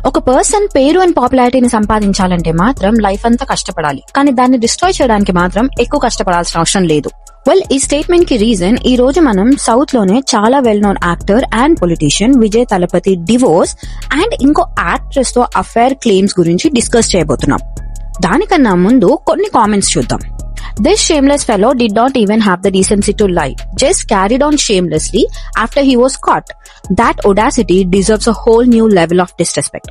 ఒక పర్సన్ పేరు అండ్ పాపులారిటీని సంపాదించాలంటే మాత్రం లైఫ్ అంతా కష్టపడాలి, కానీ దాన్ని డిస్ట్రాయ్ చేయడానికి మాత్రం ఎక్కువ కష్టపడాల్సిన అవసరం లేదు. వెల్, ఈ స్టేట్మెంట్ కి రీజన్ ఈ రోజు మనం సౌత్ లోనే చాలా well known actor and politician Vijay Thalapathy divorce and ఇంకో యాక్ట్రెస్ తో అఫైర్ క్లెయిమ్స్ గురించి డిస్కస్ చేయబోతున్నాం. దానికన్నా ముందు కొన్ని కామెంట్స్ చూద్దాం. This shameless fellow did not even have the decency to lie, just carried on shamelessly after he was caught. That audacity deserves a whole new level of disrespect.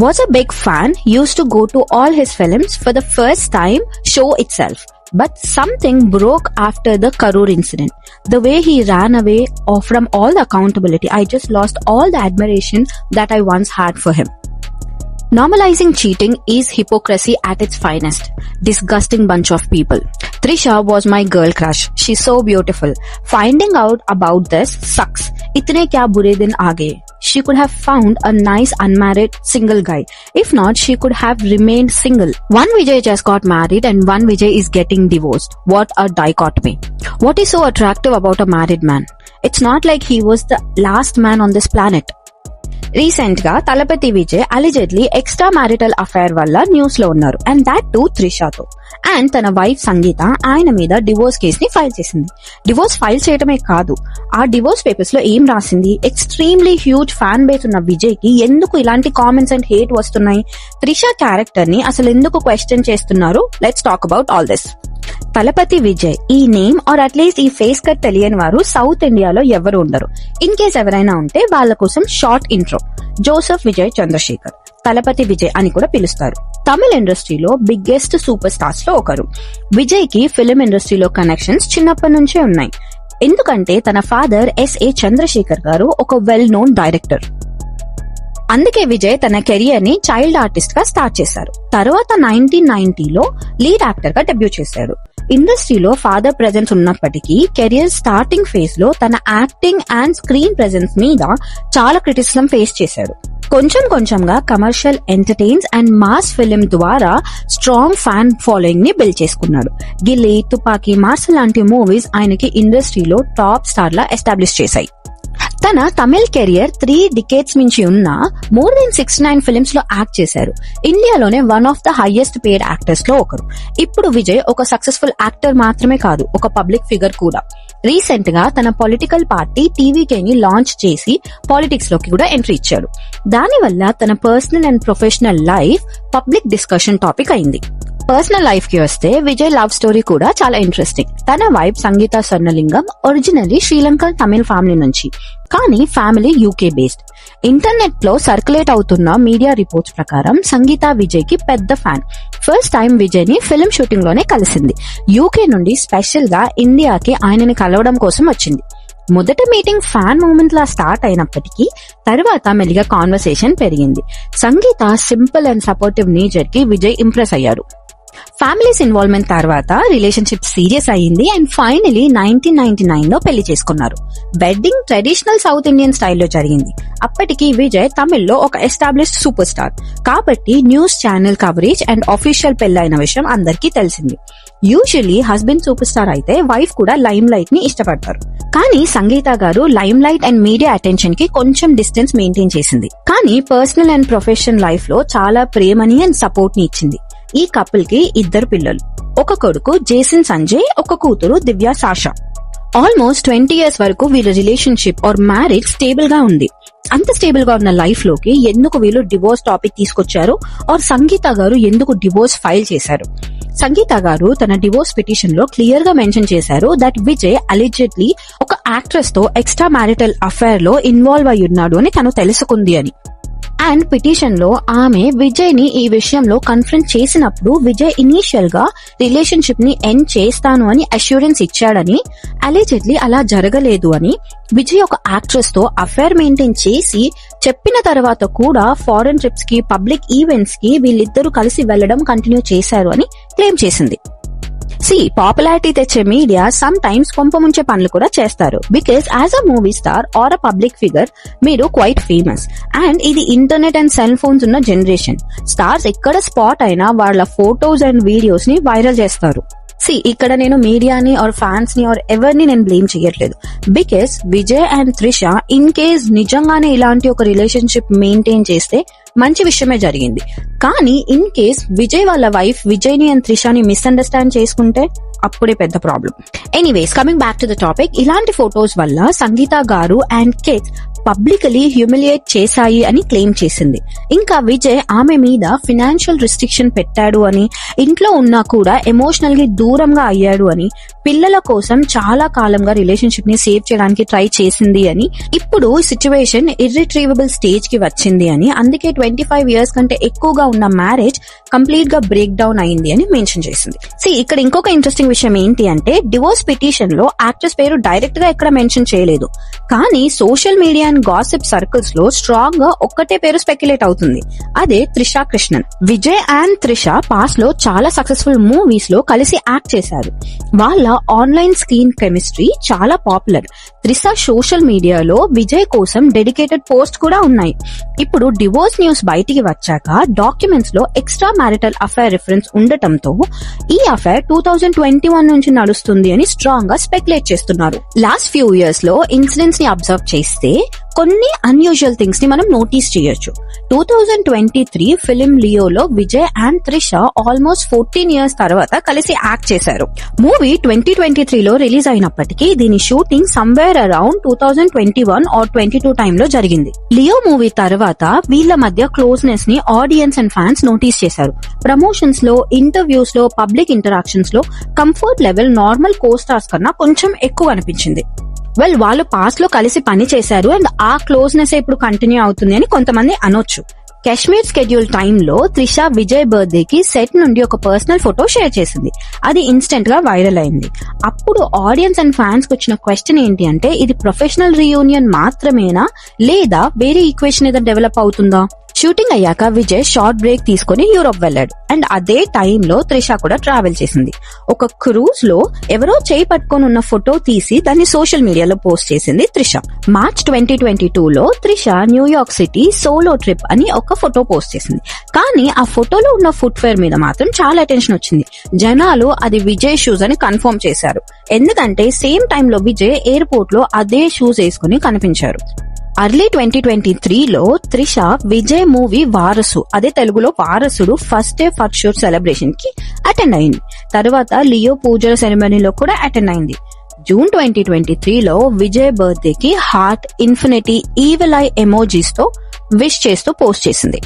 Was a big fan, used to go to all his films for the first time show itself. But something broke after the Karur incident. The way he ran away from all the accountability, I just lost all the admiration that I once had for him. Normalizing cheating is hypocrisy at its finest. Disgusting bunch of people. Trisha was my girl crush. She's so beautiful. Finding out about this sucks. Itne kya bure din aa gaye. She could have found a nice unmarried single guy. If not, she could have remained single. One Vijay just got married and one Vijay is getting divorced. What a dichotomy. What is so attractive about a married man? It's not like he was the last man on this planet. Recent గా Thalapathy Vijay allegedly extra marital affair వల్ల news లో ఉన్నారు, and that too త్రిషాతో. And తన wife Sangeetha ఆయన మీద divorce case ని file చేసింది. డివోర్స్ ఫైల్ చేయడమే కాదు, ఆ డివోర్స్ పేపర్స్ లో ఏం రాసింది, ఎక్స్ట్రీమ్లీ హ్యూజ్ ఫ్యాన్ బేస్ ఉన్న విజయ్ కి ఎందుకు ఇలాంటి కామెంట్స్ అండ్ హేట్ వస్తున్నాయి, త్రిషా క్యారెక్టర్ ని అసలు ఎందుకు క్వశ్చన్ చేస్తున్నారు, let's talk about all this. Thalapathy Vijay ఈ నేమ్ ఆర్ అట్లీస్ట్ ఈ ఫేస్ కట్ తెలియని వారు సౌత్ ఇండియాలో ఎవరు ఉండరు. ఇన్ కేస్ ఎవరైనా ఉంటే వాళ్ళ కోసం short intro. Joseph Vijay Chandrasekhar, Thalapathy Vijay అని కూడా పిలుస్తారు. తమిళ ఇండస్ట్రీలో బిగ్గెస్ట్ సూపర్ స్టార్స్ లో ఒకరు. విజయ్ కి ఫిల్మ్ ఇండస్ట్రీలో కనెక్షన్స్ చిన్నప్పటి నుంచే ఉన్నాయి, ఎందుకంటే తన ఫాదర్ ఎస్ఏ చంద్రశేఖర్ గారు ఒక వెల్ నోన్ డైరెక్టర్. అందుకే విజయ్ తన కెరియర్ ని చైల్డ్ ఆర్టిస్ట్ గా స్టార్ట్ చేశారు. తర్వాత 1990లో లీడ్ యాక్టర్ గా డెబ్యూ చేశారు. ఇండస్ట్రీలో ఫాదర్ ప్రెజెన్స్ ఉన్నప్పటికీ కెరియర్ స్టార్టింగ్ ఫేజ్ లో తన యాక్టింగ్ అండ్ స్క్రీన్ ప్రెజెన్స్ మీద చాలా క్రిటిసిజం ఫేస్ చేశారు. కొంచెంగా commercial entertains and mass film ద్వారా స్ట్రాంగ్ ఫ్యాన్ ఫాలోయింగ్ ని బిల్డ్ చేసుకున్నాడు. గిల్లీ, తుపాకీ, మార్సల్ లాంటి మూవీస్ ఆయనకి ఇండస్ట్రీలో టాప్ స్టార్ లా ఎస్టాబ్లిష్ చేశాయి. తన తమిళ్ కెరియర్ 3 decades మించి ఉన్న మోర్ దెన్ 69 ఫిల్మ్స్ లో యాక్ట్ చేశారు. ఇండియాలోనే one of the highest paid actors లో ఒకరు. ఇప్పుడు విజయ్ ఒక సక్సెస్ఫుల్ యాక్టర్ మాత్రమే కాదు, ఒక పబ్లిక్ ఫిగర్ కూడా. రీసెంట్ గా తన పొలిటికల్ పార్టీ టీవీకే ని లాంచ్ చేసి పాలిటిక్స్ లోకి కూడా ఎంట్రీ ఇచ్చాడు. దానివల్ల తన personal and professional life public discussion topic అయింది. పర్సనల్ లైఫ్ కి వస్తే విజయ్ లవ్ స్టోరీ కూడా చాలా ఇంట్రెస్టింగ్. తన వైఫ్ సంగీత స్వర్ణలింగం ఒరిజినల్లీ శ్రీలంకన్ తమిళ్ ఫ్యామిలీ నుంచి, కానీ ఫ్యామిలీ యూకే బేస్డ్. ఇంటర్నెట్ లో సర్క్యులేట్ అవుతున్న మీడియా రిపోర్ట్స్ ప్రకారం సంగీత విజయ్ కి పెద్ద ఫ్యాన్. ఫస్ట్ టైం విజయ్ ని ఫిల్మ్ షూటింగ్ లోనే కలిసింది. యూకే నుండి స్పెషల్ గా ఇండియాకి ఆయనని కలవడం కోసం వచ్చింది. మొదట మీటింగ్ ఫ్యాన్ మూమెంట్ లా స్టార్ట్ అయినప్పటికీ తర్వాత మెల్లిగా కాన్వర్సేషన్ పెరిగింది. సంగీత సింపుల్ అండ్ సపోర్టివ్ నేచర్ కి విజయ్ ఇంప్రెస్ అయ్యారు. ఫ్యామిలీస్ ఇన్వాల్వ్మెంట్ తర్వాత రిలేషన్షిప్ సీరియస్ అయ్యింది అండ్ ఫైనలీ 1999 లో పెళ్లి చేసుకున్నారు. వెడ్డింగ్ ట్రెడిషనల్ సౌత్ ఇండియన్ స్టైల్లో జరిగింది. అప్పటికి విజయ్ తమిళ్లో ఒక ఎస్టాబ్లిష్డ్ సూపర్ స్టార్ కాబట్టి news channel coverage and official పెళ్లైన విషయం అందరికీ తెలిసింది. యూజువల్లీ హస్బెండ్ సూపర్ స్టార్ అయితే వైఫ్ కూడా లైమ్ లైట్ ని ఇష్టపడతారు, కానీ సంగీత గారు limelight and media attention కి కొంచెం డిస్టెన్స్ మెయింటైన్ చేసింది. కానీ పర్సనల్ అండ్ ప్రొఫెషనల్ లైఫ్ లో చాలా ప్రేమని అండ్ సపోర్ట్ ని ఇచ్చింది. ఈ కపుల్ కి 2 పిల్లలు, ఒక కొడుకు జేసన్ సంజయ్, ఒక కూతురు దివ్య సాషా. ఆల్మోస్ట్ 20 years వరకు వీళ్ళ రిలేషన్షిప్ ఆర్ మ్యారేజ్ స్టేబుల్ గా ఉంది. అంత స్టేబుల్ గా ఉన్న లైఫ్ లోకి ఎందుకు వీళ్ళు డివోర్స్ టాపిక్ తీసుకొచ్చారు ఆర్ సంగీత గారు ఎందుకు డివోర్స్ ఫైల్ చేశారు? సంగీత గారు తన డివోర్స్ పిటిషన్ లో క్లియర్ గా మెన్షన్ చేశారు దట్ విజయ్ అలిజెడ్లీ ఒక యాక్ట్రెస్ తో ఎక్స్ట్రా మ్యారిటల్ అఫైర్ లో ఇన్వాల్వ్ అయి ఉన్నాడు అని తను తెలుసుకుంది అని. అండ్ పిటిషన్ లో ఆమె విజయ్ ని ఈ విషయంలో కన్ఫరెన్స్ చేసినప్పుడు విజయ్ ఇనీషియల్ గా రిలేషన్షిప్ ని ఎండ్ చేస్తాను అని అష్యూరెన్స్ ఇచ్చాడని, అలిజెడ్లీ అలా జరగలేదు అని, విజయ్ ఒక యాక్ట్రెస్ తో అఫైర్ మెయింటైన్ చేసి చెప్పిన తర్వాత కూడా ఫారెన్ ట్రిప్స్ కి, పబ్లిక్ ఈవెంట్స్ కి వీళ్ళిద్దరూ కలిసి వెళ్లడం కంటిన్యూ చేశారు అని క్లెయిమ్ చేసింది. పాపులారిటీ తెచ్చే మీడియా సమ్ టైమ్స్ కొంపముంచే పనులు కూడా చేస్తారు. Because as a movie star or a public figure మీరు క్వైట్ ఫేమస్. అండ్ ఇది ఇంటర్నెట్ అండ్ సెల్ ఫోన్స్ ఉన్న జనరేషన్. స్టార్స్ ఎక్కడ స్పాట్ అయినా వాళ్ళ ఫోటోస్ అండ్ వీడియోస్ ని వైరల్ చేస్తారు. ఇక్కడ నేను మీడియాని ఆర్ ఫ్యాన్స్ ని ఆర్ ఎవరిని నేను బ్లేమ్ చేయట్లేదు. Because Vijay and Trisha in case నిజంగానే ఇలాంటి ఒక రిలేషన్షిప్ మెయింటైన్ చేస్తే మంచి విషయమే జరిగింది. కానీ ఇన్ కేస్ విజయ్ వాళ్ళ వైఫ్ విజయ్ని అండ్ త్రిషాని మిస్అండర్స్టాండ్ చేసుకుంటే అప్పుడే పెద్ద problem. Anyways, coming back to the topic, ఇలాంటి ఫొటోస్ వల్ల సంగీత గారు అండ్ కిడ్స్ పబ్లికలీ హ్యూమిలియేట్ చేశాయి అని క్లెయిమ్ చేసింది. ఇంకా విజయ్ ఆమె మీద ఫినాన్షియల్ రిస్ట్రిక్షన్ పెట్టాడు అని, ఇంట్లో ఉన్నా కూడా ఎమోషనల్ గా దూరంగా అయ్యాడు అని, పిల్లల కోసం చాలా కాలంగా రిలేషన్షిప్ ని సేవ్ చేయడానికి ట్రై చేసింది అని, ఇప్పుడు సిచ్యువేషన్ ఇర్రిట్రీవబుల్ స్టేజ్ కి వచ్చింది అని, అందుకే 25 years కంటే ఎక్కువగా ఉన్న మ్యారేజ్ కంప్లీట్ గా బ్రేక్ డౌన్ అయింది అని మెన్షన్ చేసింది. ఇక్కడ ఇంకొక ఇంట్రెస్టింగ్ విషయం ఏంటి అంటే, డివోర్స్ పిటిషన్ లో యాక్ట్రెస్ పేరు డైరెక్ట్ గా ఎక్కడ మెన్షన్ చేయలేదు. కానీ social media and gossip circles లో స్ట్రాంగ్ గా ఒక్కటే పేరు స్పెక్యులేట్ అవుతుంది, అదే త్రిషా కృష్ణన్. విజయ్ అండ్ త్రిష పాస్ట్ లో చాలా సక్సెస్ఫుల్ మూవీస్ లో కలిసి యాక్ట్ చేశారు. వాళ్ళ ఆన్లైన్ స్క్రీన్ కెమిస్ట్రీ చాలా పాపులర్. త్రిష సోషల్ మీడియాలో విజయ్ కోసం డెడికేటెడ్ పోస్ట్ కూడా ఉన్నాయి. ఇప్పుడు డివోర్స్ న్యూస్ బయటికి వచ్చాక డాక్యుమెంట్స్ లో ఎక్స్ట్రా మ్యారిటల్ అఫైర్ రిఫరెన్స్ ఉండటంతో ఈ అఫైర్ 2021 నుంచి నడుస్తుంది అని స్ట్రాంగ్ గా స్పెక్యులేట్ చేస్తున్నారు. లాస్ట్ ఫ్యూ ఇయర్స్ లో ఇన్సిడెంట్స్ ని అబ్జర్వ్ చేస్తే కొన్ని అన్యూజువల్ థింగ్స్ ని మనం నోటీస్ చేయొచ్చు. 2023 ఫిలిం లియోలో Vijay and Trisha almost 14 years తర్వాత కలిసి యాక్ట్ చేశారు. మూవీ 2023లో రిలీజ్ అయినప్పటికీ దీని షూటింగ్ సమ్వేర్ అరౌండ్ 2021 or 22 టైంలో జరిగింది. లియో మూవీ తర్వాత వీళ్ళ మధ్య క్లోజ్నెస్ ని ఆడియన్స్ అండ్ ఫ్యాన్స్ నోటీస్ చేశారు. ప్రమోషన్స్ లో, ఇంటర్వ్యూస్ లో, పబ్లిక్ ఇంటరాక్షన్స్ లో కంఫర్ట్ లెవెల్ నార్మల్ కో స్టార్స్ కన్నా కొంచెం ఎక్కువ అనిపించింది. వాళ్ళు పాస్ట్ లో కలిసి పని చేశారు అండ్ ఆ క్లోజ్నెస్ ఇప్పుడు కంటిన్యూ అవుతుంది అని కొంతమంది అనొచ్చు. కాశ్మీర్ స్కెడ్యూల్ టైంలో త్రిష విజయ్ బర్త్డే కి సెట్ నుండి ఒక పర్సనల్ ఫోటో షేర్ చేసింది. అది ఇన్స్టెంట్ గా వైరల్ అయింది. అప్పుడు ఆడియన్స్ అండ్ ఫ్యాన్స్ కి వచ్చిన క్వశ్చన్ ఏంటి అంటే, ఇది ప్రొఫెషనల్ రీయూనియన్ మాత్రమేనా లేదా వేరే ఈక్వేషన్ ఏదైనా డెవలప్ అవుతుందా? షూటింగ్ అయ్యాక విజయ్ షార్ట్ బ్రేక్ తీసుకుని యూరోప్ వెళ్లాడు అండ్ అదే టైంలో త్రిష కూడా ట్రావెల్ చేసింది. ఒక క్రూజ్ లో ఎవరో చేయి పట్టుకొని ఉన్న ఫోటో తీసి దాన్ని సోషల్ మీడియాలో పోస్ట్ చేసింది త్రిష. మార్చ్ 2022లో Trisha New York city solo trip అని ఒక ఫోటో పోస్ట్ చేసింది. కానీ ఆ ఫోటోలో ఉన్న ఫుట్వేర్ మీద మాత్రం చాలా అటెన్షన్ వచ్చింది. జనాలు అది విజయ్ షూస్ అని కన్ఫర్మ్ చేశారు. ఎందుకంటే సేమ్ టైంలో విజయ్ ఎయిర్పోర్ట్ లో అదే షూస్ వేసుకుని కనిపించారు. అర్లీ 2023లో త్రిష విజయ్ మూవీ వారసు, అదే తెలుగులో వారసుడు first day first shoot celebration కి అటెండ్ అయింది. తర్వాత లియో పూజల సెరమనీలో కూడా అటెండ్ అయింది. జూన్ 2023లో విజయ్ బర్త్డే కి heart, infinity, evil eye emojis తో విష్ చేస్తూ పోస్ట్ చేసింది.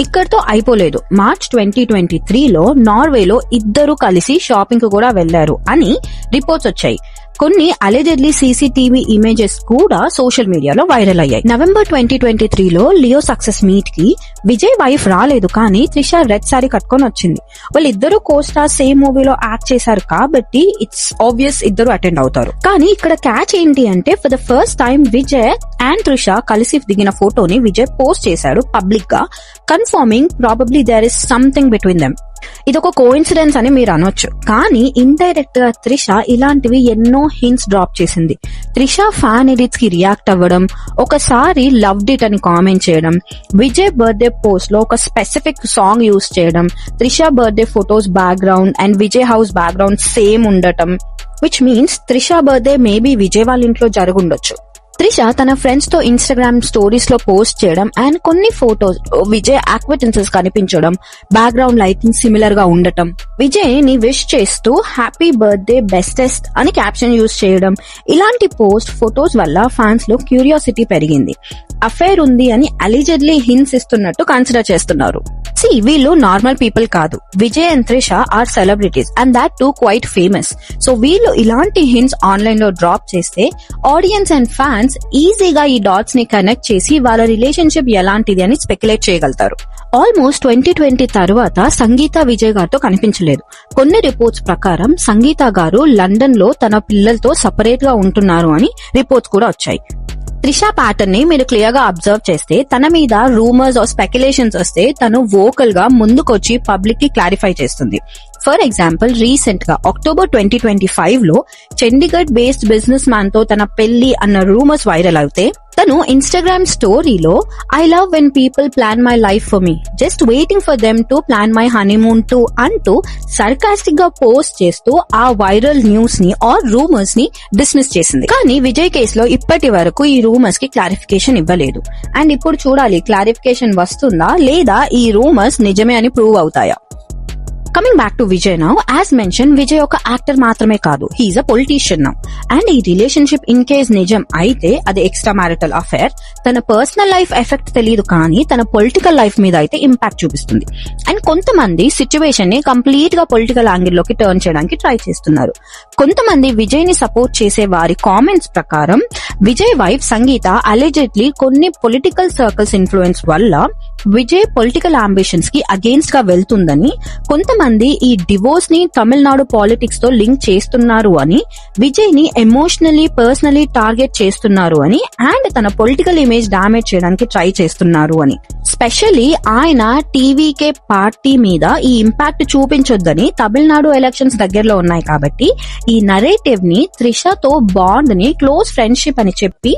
ఇక్కడితో అయిపోలేదు. మార్చ్ 2023లో నార్వేలో ఇద్దరు కలిసి షాపింగ్ కు కూడా వెళ్లారు అని రిపోర్ట్స్ వచ్చాయి. కొన్ని అలెజెడ్లీ సీసీటీవీ ఇమేజెస్ కూడా సోషల్ మీడియాలో వైరల్ అయ్యాయి. నవంబర్ 2023లో లియో సక్సెస్ మీట్ కి విజయ్ వైఫ్ రాలేదు, కానీ త్రిష రెడ్ సారీ కట్టుకొని వచ్చింది. వాళ్ళిద్దరు కోస్టార్ సేమ్ మూవీలో యాక్ట్ చేశారు కాబట్టి ఇట్స్ ఆబ్వియస్ ఇద్దరు అటెండ్ అవుతారు. కానీ ఇక్కడ క్యాచ్ ఏంటి అంటే, for the first time Vijay and Trisha కలిసి దిగిన ఫోటోని విజయ్ పోస్ట్ చేశాడు పబ్లిక్ గా, confirming probably there is something between them. ఇదొక కోఇన్సిడెన్స్ అని మీరు అనొచ్చు, కానీ ఇండైరెక్ట్ గా త్రిష ఇలాంటివి ఎన్నో హింట్స్ డ్రాప్ చేసింది. త్రిష ఫ్యాన్ ఎడిట్స్ కి రియాక్ట్ అవ్వడం, ఒకసారి లవ్డ్ ఇట్ అని కామెంట్ చేయడం, విజయ్ బర్త్డే పోస్ట్ లో ఒక స్పెసిఫిక్ సాంగ్ యూజ్ చేయడం, Trisha birthday photos background and Vijay house background same ఉండటం, which means Trisha birthday maybe Vijay వాళ్ళ ఇంట్లో జరుగుండొచ్చు. త్రిష తన ఫ్రెండ్స్ తో ఇన్స్టాగ్రామ్ స్టోరీస్ లో పోస్ట్ చేయడం అండ్ కొన్ని ఫోటోస్ విజయ్ యాక్విటెన్సెస్ కనిపించడం, బ్యాక్గ్రౌండ్ లైటింగ్ సిమిలర్ గా ఉండటం, విజయ్ ని విష్ చేస్తూ హ్యాపీ బర్త్డే బెస్టెస్ట్ అని క్యాప్షన్ యూజ్ చేయడం, ఇలాంటి పోస్ట్ ఫోటోస్ వల్ల ఫ్యాన్స్ లో క్యూరియాసిటీ పెరిగింది. అఫైర్ ఉంది అని అలిజెడ్లీ హింట్స్ ఇస్తున్నట్టు కన్సిడర్ చేస్తున్నారు. వీళ్ళు నార్మల్ పీపుల్ కాదు. Vijay and Trisha are celebrities and that too quite famous. So వీళ్ళు ఇలాంటి హింట్స్ ఆన్లైన్ లో డ్రాప్ చేస్తే ఆడియన్స్ అండ్ ఫ్యాన్స్ ఈజీగా ఈ డాట్స్ ని కనెక్ట్ చేసి వాళ్ళ రిలేషన్షిప్ ఎలాంటిది అని స్పెక్యులేట్ చేయగలుగుతారు. ఆల్మోస్ట్ 2020 తర్వాత సంగీత విజయ్ గారితో కనిపించలేదు. కొన్ని రిపోర్ట్స్ ప్రకారం సంగీత గారు లండన్ లో తన పిల్లలతో సపరేట్ గా ఉంటున్నారు అని రిపోర్ట్స్ కూడా వచ్చాయి. త్రిష ప్యాటర్న్ ని మీరు క్లియర్ గా అబ్జర్వ్ చేస్తే, తన మీద రూమర్స్ ఆర్ స్పెక్యులేషన్స్ వస్తే తను వోకల్ గా ముందుకొచ్చి పబ్లిక్ కి క్లారిఫై చేస్తుంది. ఫర్ ఎగ్జాంపుల్, రీసెంట్ గా అక్టోబర్ 2025లో చండీగఢ్ బేస్డ్ బిజినెస్ మ్యాన్ తో తన పెళ్లి అన్న రూమర్స్ వైరల్ అయితే తను ఇన్స్టాగ్రామ్ స్టోరీలో I love when people plan my life for me, just waiting for them to plan my honeymoon to అంటూ సర్కాస్టిక్ గా పోస్ట్ చేస్తూ ఆ వైరల్ న్యూస్ ని ఆర్ రూమర్స్ ని డిస్మిస్ చేసింది. కానీ విజయ్ కేసులో ఇప్పటి వరకు ఈ రూమర్స్ కి క్లారిఫికేషన్ ఇవ్వలేదు. అండ్ ఇప్పుడు చూడాలి క్లారిఫికేషన్ వస్తుందా లేదా ఈ రూమర్స్ నిజమే అని ప్రూవ్ అవుతాయా. Coming back to Vijay now, as mention Vijay ఒక యాక్టర్ మాత్రమే కాదు, he's a politician now. And ఈ రిలేషన్షిప్ ఇన్ కేస్ నిజం అయితే అది ఎక్స్ట్రా మ్యారిటల్ అఫేర్. తన పర్సనల్ లైఫ్ ఎఫెక్ట్ తెలియదు కానీ తన పొలిటికల్ లైఫ్ మీద అయితే ఇంపాక్ట్ చూపిస్తుంది. అండ్ కొంతమంది సిచ్యువేషన్ ని కంప్లీట్ గా పొలిటికల్ యాంగిల్ లోకి టర్న్ చేయడానికి ట్రై చేస్తున్నారు. కొంతమంది విజయ్ ని సపోర్ట్ చేసే వారి కామెంట్స్ ప్రకారం విజయ్ వైఫ్ సంగీత అలెజెడ్లీ కొన్ని పొలిటికల్ సర్కిల్స్ ఇన్ఫ్లుయెన్స్ వల్ల విజయ్ పొలిటికల్ అంబిషన్స్ కి అగేన్స్ట్ గా వెళ్తుందని, కొంతమంది ఈ డివోర్స్ ని తమిళనాడు పాలిటిక్స్ తో లింక్ చేస్తున్నారు అని, విజయ్ ని ఎమోషనలీ పర్సనలీ టార్గెట్ చేస్తున్నారు అని, అండ్ తన పొలిటికల్ ఇమేజ్ డామేజ్ చేయడానికి ట్రై చేస్తున్నారు అని. స్పెషల్లీ ఆయన టీవీకే పార్టీ మీద ఈ ఇంపాక్ట్ చూపించొద్దని, తమిళనాడు ఎలక్షన్స్ దగ్గరలో ఉన్నాయి కాబట్టి ఈ నరేటివ్ ని త్రిషతో బాండ్ ని క్లోజ్ ఫ్రెండ్షిప్ అని చెప్పి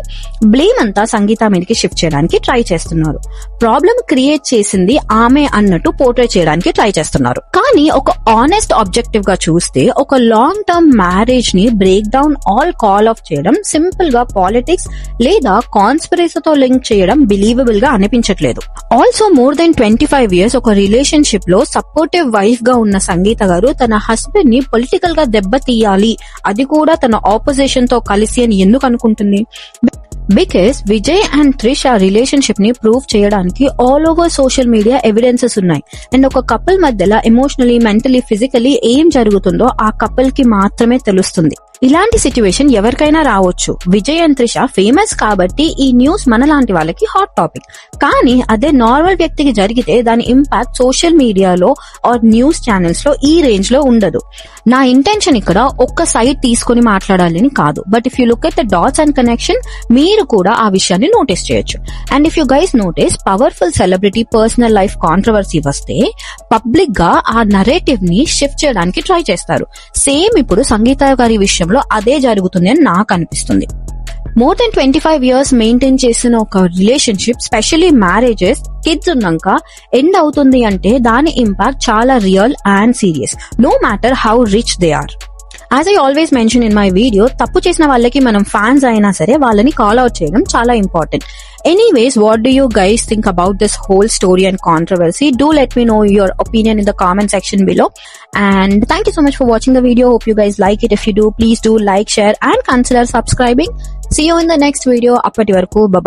బ్లేమ్ అంతా సంగీత మీదకి షిఫ్ట్ చేయడానికి ట్రై చేస్తున్నారు. ప్రాబ్లం క్రియేట్ చేసింది ఆమె అన్నట్టు పోర్ట్రే చేయడానికి ట్రై చేస్తున్నారు. కానీ ఒక ఆనెస్ట్ ఆబ్జెక్టివ్ గా చూస్తే ఒక లాంగ్ టర్మ్ మ్యారేజ్ ని break down all call of చేయడం సింపుల్ గా పాలిటిక్స్ లేదా కాన్స్పిరసీతో లింక్ చేయడం బిలీవబుల్ గా అనిపించట్లేదు. ఆల్సో మోర్ దెన్ 25 years ఒక రిలేషన్షిప్ లో సపోర్టివ్ వైఫ్ గా ఉన్న సంగీత గారు తన హస్బెండ్ ని పొలిటికల్ గా దెబ్బ తీయాలి, అది కూడా తన ఆపోజిషన్ తో కలిసి అని ఎందుకు అనుకుంటుంది? Because Vijay and Trisha relationship ని ప్రూవ్ చేయడానికి all over social media evidences ఉన్నాయి. అండ్ ఒక కపుల్ మధ్యలో ఎమోషనలీ, మెంటలీ, ఫిజికలీ ఏం జరుగుతుందో ఆ కపుల్ కి మాత్రమే తెలుస్తుంది. ఇలాంటి సిచ్యువేషన్ ఎవరికైనా రావచ్చు. విజయ్ అండ్ త్రిష ఫేమస్ కాబట్టి ఈ న్యూస్ మనలాంటి వాళ్ళకి హాట్ టాపిక్. కానీ అదే నార్మల్ వ్యక్తికి జరిగితే దాని ఇంపాక్ట్ సోషల్ మీడియాలో ఆర్ న్యూస్ ఛానల్స్ లో ఈ రేంజ్ లో ఉండదు. నా ఇంటెన్షన్ ఇక్కడ ఒక్క సైడ్ తీసుకుని మాట్లాడాలని కాదు, but if you look at the dots and connection మీరు కూడా ఆ విషయాన్ని నోటీస్ చేయొచ్చు. And if you guys notice, powerful celebrity personal life controversy వస్తే పబ్లిక్ గా ఆ నరేటివ్ ని షిఫ్ట్ చేయడానికి ట్రై చేస్తారు. సేమ్ ఇప్పుడు సంగీత గారి విషయంలో అదే జరుగుతుంది అని నాకు అనిపిస్తుంది. మోర్ దెన్ 25 years మెయింటైన్ చేసిన ఒక రిలేషన్షిప్, స్పెషలీ మ్యారేజెస్, కిడ్స్ ఉన్నాక ఎండ్ అవుతుంది అంటే దాని ఇంపాక్ట్ చాలా real and serious, no matter how rich they are. As I always mention in my video, తప్పు చేసిన వాళ్ళకి మనం ఫ్యాన్స్ అయినా సరే వాళ్ళని కాల్ అవుట్ చేయడం చాలా important. Anyways, what do you guys think about this whole story and controversy? Do let me know your opinion in the comment section below. And thank you so much for watching the video. Hope you guys like it. If you do, please do like, share and consider subscribing. See you in the next video. Appati varaku, bye bye.